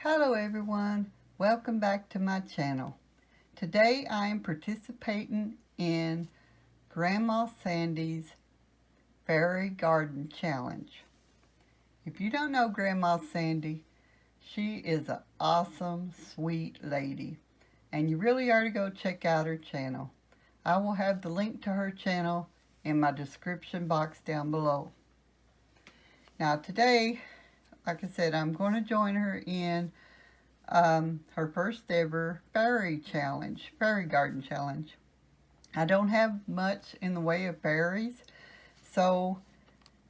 Hello everyone, welcome back to my channel. Today I am participating in Grandma Sandy's Fairy Garden Challenge. If you don't know Grandma Sandy, she is an awesome, sweet lady, and you really are to go check out her channel. I will have the link to her channel in my description box down below. Now today, like I said, I'm going to join her in her first ever fairy garden challenge. I don't have much in the way of fairies, so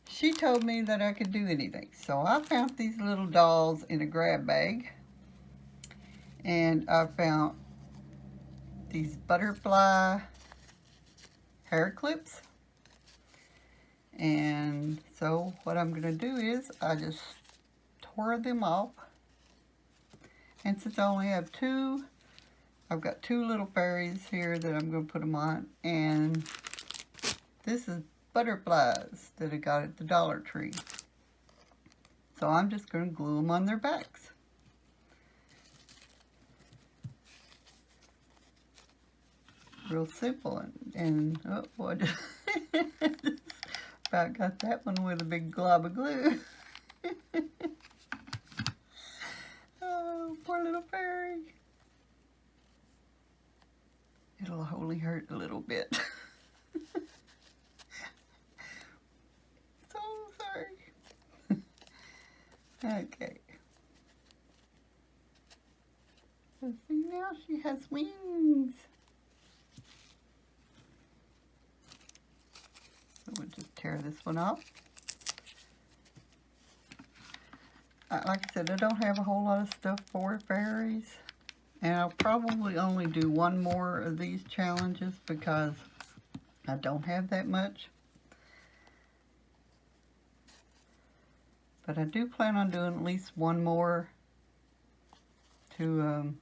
she told me that I could do anything. So I found these little dolls in a grab bag, and I found these butterfly hair clips. And so what I'm going to do is I just tore them off. And since I only have two, I've got two little fairies here that I'm going to put them on. And this is butterflies that I got at the Dollar Tree. So I'm just going to glue them on their backs. Real simple. And oh, boy, about got that one with a big glob of glue. Oh, poor little fairy. It'll only hurt a little bit. So sorry. Okay. So see, now she has wings. So we'll just tear this one off. Like I said, I don't have a whole lot of stuff for fairies. And I'll probably only do one more of these challenges because I don't have that much. But I do plan on doing at least one more to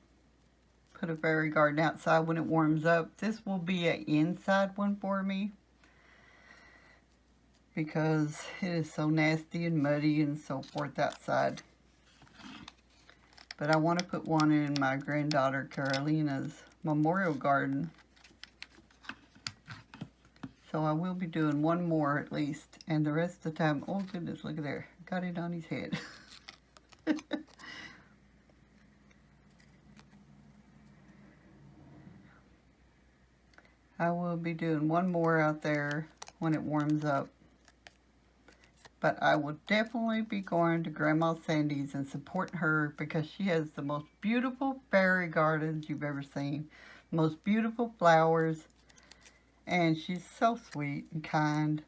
put a fairy garden outside when it warms up. This will be an inside one for me because it is so nasty and muddy and so forth outside. But I want to put one in my granddaughter Carolina's memorial garden. So I will be doing one more at least. And the rest of the time, oh goodness, look at there. Got it on his head. I will be doing one more out there when it warms up. But I will definitely be going to Grandma Sandy's and supporting her because she has the most beautiful fairy gardens you've ever seen. Most beautiful flowers. And she's so sweet and kind.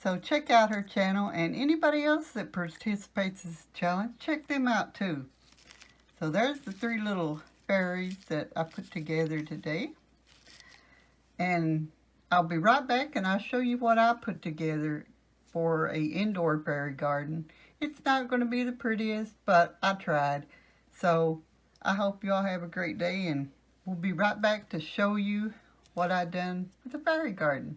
So check out her channel, and anybody else that participates in this challenge, check them out too. So there's the three little fairies that I put together today. And I'll be right back and I'll show you what I put together for a indoor fairy garden. It's not going to be the prettiest, but I tried. So I hope you all have a great day, and we'll be right back to show you what I done with the fairy garden.